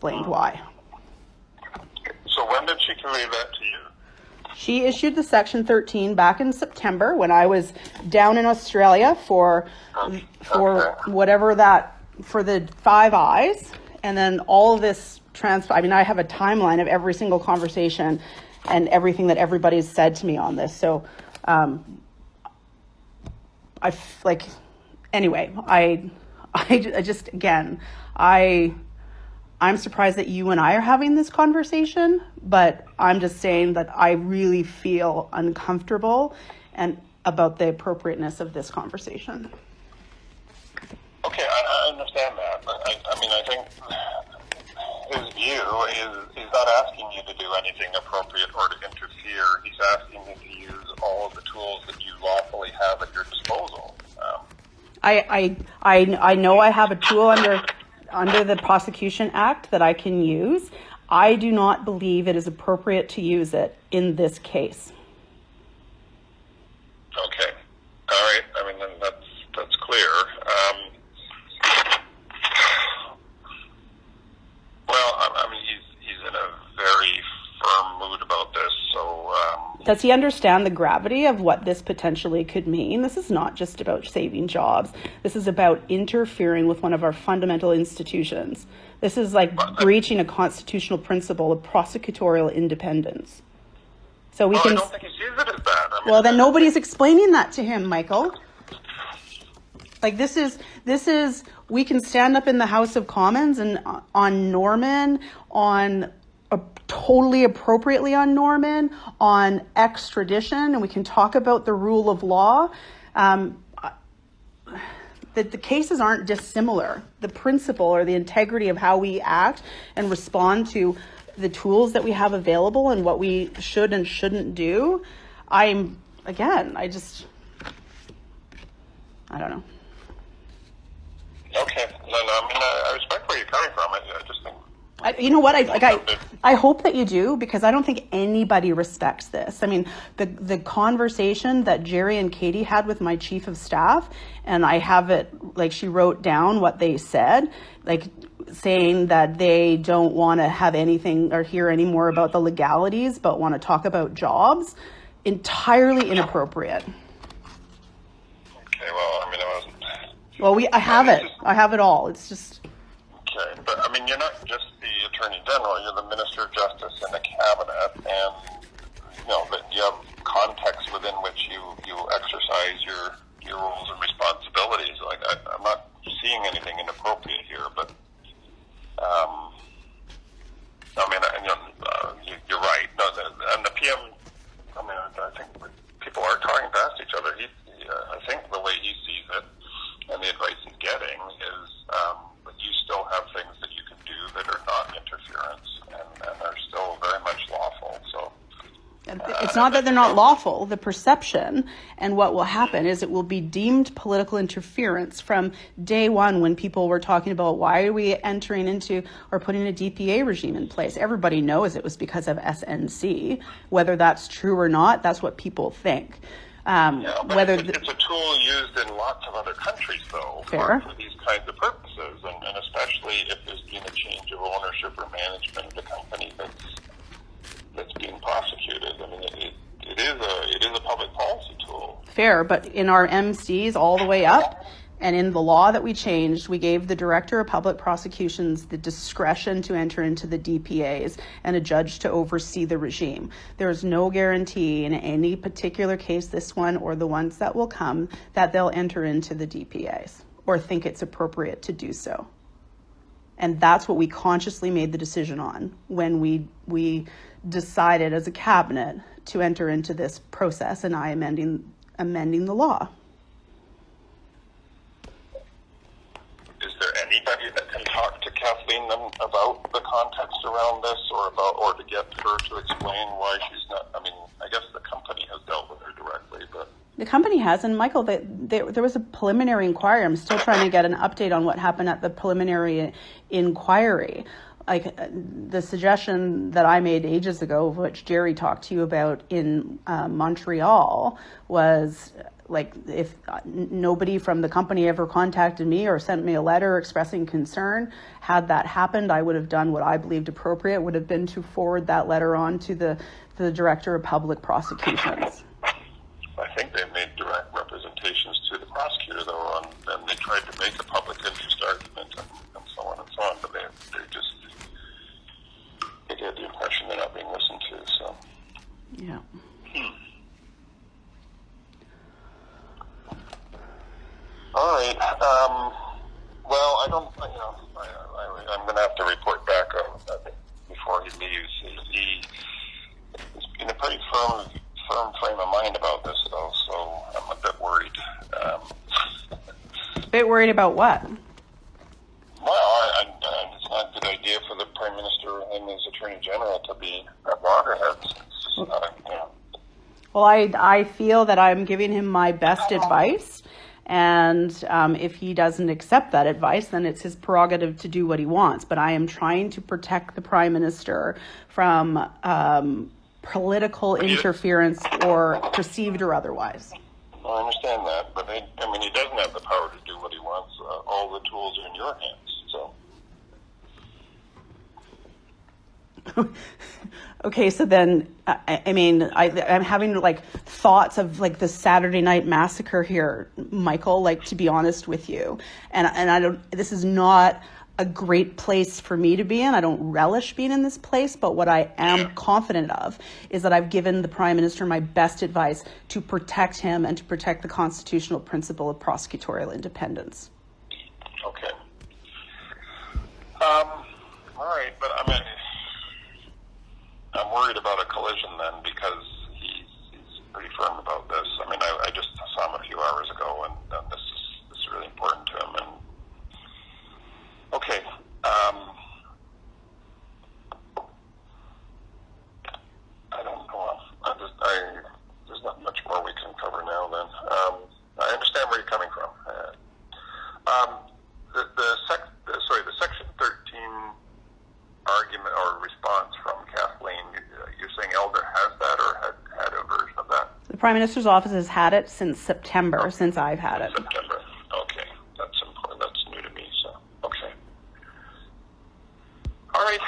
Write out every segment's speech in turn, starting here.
explained why. So when did she convey that to you? She issued the Section 13 back in September when I was down in Australia for whatever that, for the Five Eyes. And then all of this I have a timeline of every single conversation and everything that everybody's said to me on this. So I'm surprised that you and I are having this conversation, but I'm just saying that I really feel uncomfortable and about the appropriateness of this conversation. Okay, I understand that, but I think his view is he's not asking you to do anything appropriate or to interfere. He's asking you to use all of the tools that you lawfully have at your disposal. I know I have a tool under the Prosecution Act that I can use. I do not believe it is appropriate to use it in this case. Okay. All right. Then that's clear. He's in a very firm mood about this. So does he understand the gravity of what this potentially could mean? This is not just about saving jobs. This is about interfering with one of our fundamental institutions. This is like breaching a constitutional principle of prosecutorial independence. So we can. I don't think he sees it as that. Well, then nobody's explaining that to him, Michael. Like this is we can stand up in the House of Commons and on Norman, on totally appropriately on Norman, on extradition, and we can talk about the rule of law. The cases aren't dissimilar. The principle or the integrity of how we act and respond to the tools that we have available and what we should and shouldn't do. I don't know. Okay. No, I respect where you're coming from. I just think. You know what? I hope that you do, because I don't think anybody respects this. I mean, the conversation that Jerry and Katie had with my chief of staff, and I have it, like, she wrote down what they said, like saying that they don't want to have anything or hear any more about the legalities, but want to talk about jobs. Entirely inappropriate. Okay, well, I wasn't. Well, I have it. I have it all. It's just. Okay, but you're not just the Attorney General, you're the Minister of Justice in the Cabinet, and that you have context within which you exercise your roles and responsibilities. Like I'm not seeing anything inappropriate here, but you're right. No, and the PM. I think people are talking past each other. I think the way he sees it and the advice he's getting is that you still have things that you can do that are not interference and are still very much lawful. So it's not that they're not lawful. The perception and what will happen is it will be deemed political interference from day one, when people were talking about why are we entering into or putting a DPA regime in place. Everybody knows it was because of SNC. Whether that's true or not, that's what people think. It's a tool used in lots of other countries, though, for these kinds of purposes, and especially if there's been a change of ownership or management of the company that's being prosecuted. It is a public policy tool. Fair, but in our MCs all the way up, and in the law that we changed, we gave the Director of Public Prosecutions the discretion to enter into the DPAs and a judge to oversee the regime. There is no guarantee in any particular case, this one or the ones that will come, that they'll enter into the DPAs or think it's appropriate to do so. And that's what we consciously made the decision on when we decided as a cabinet to enter into this process, and I amending the law. Is there anybody that can talk to Kathleen about the context around this, or to get her to explain why she's not? I guess the company has dealt with her directly, but the company has. And Michael, there was a preliminary inquiry. I'm still trying to get an update on what happened at the preliminary inquiry. Like the suggestion that I made ages ago, which Jerry talked to you about in Montreal, was like if nobody from the company ever contacted me or sent me a letter expressing concern, had that happened, I would have done what I believed appropriate, would have been to forward that letter on to the Director of Public Prosecutions. I think they made direct representations to the prosecutor, though, and they tried to make a public interest argument and so on and so on, but they get the impression they're not being listened to. So, yeah. All right. Well, I don't. I'm going to have to report back before he leaves. He's in a pretty firm frame of mind about this, though, so I'm a bit worried. Bit worried about what? Well, it's not a good idea for the Prime Minister and his Attorney General to be at loggerheads. Well, I feel that I'm giving him my best advice, and if he doesn't accept that advice, then it's his prerogative to do what he wants. But I am trying to protect the Prime Minister from political interference, or perceived or otherwise. Well, I understand that, but he doesn't have the power to do what he wants. All the tools are in your hands, so. Okay, so then, I'm having like thoughts of like the Saturday Night Massacre here, Michael, like, to be honest with you. And I don't, this is not a great place for me to be in. I don't relish being in this place, but what I am confident of is that I've given the Prime Minister my best advice to protect him and to protect the constitutional principle of prosecutorial independence. Okay. All right, but I'm worried about a collision then, because he's pretty firm about this. I just saw him a few hours ago, and this is really important to him. And okay, I don't know. There's not much more we can cover now. Then I understand where you're coming from. The Section 13 argument or response from Kathleen, you're saying Elder has that, or had a version of that? The Prime Minister's office has had it since September, since I've had it. September. Okay, that's important. That's new to me. So okay. All right.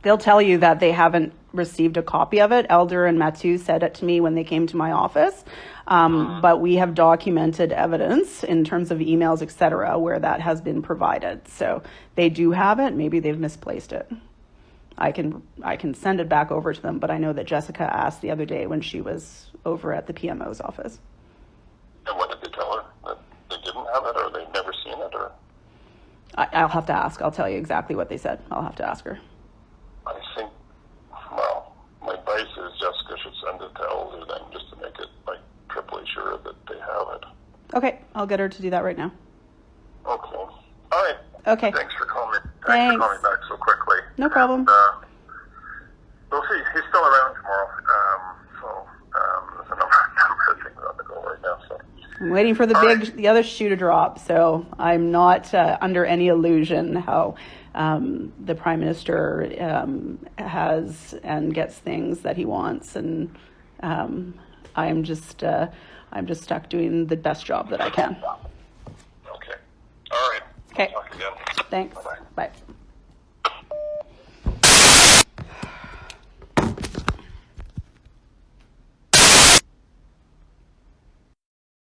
They'll tell you that they haven't received a copy of it. Elder and Mathieu said it to me when they came to my office. But we have documented evidence in terms of emails, etc., where that has been provided. So they do have it. Maybe they've misplaced it. I can send it back over to them, but I know that Jessica asked the other day when she was over at the PMO's office. And what did they tell her? That they didn't have it, or they'd never seen it, or? I'll have to ask. I'll tell you exactly what they said. I'll have to ask her. I think, well, my advice is Jessica should send it to Elder then, just to make it like triply sure that they have it. Okay, I'll get her to do that right now. Okay. All right. Okay. Thanks for calling me. Thanks. For calling back so quickly. No problem. And, we'll see. He's still around tomorrow. There's a number of things on the go right now. So I'm waiting for the other shoe to drop. So I'm not under any illusion how the Prime Minister has and gets things that he wants, and I'm just stuck doing the best job that I can. Okay. All right. Okay. Talk again. Thanks. Bye-bye. Bye.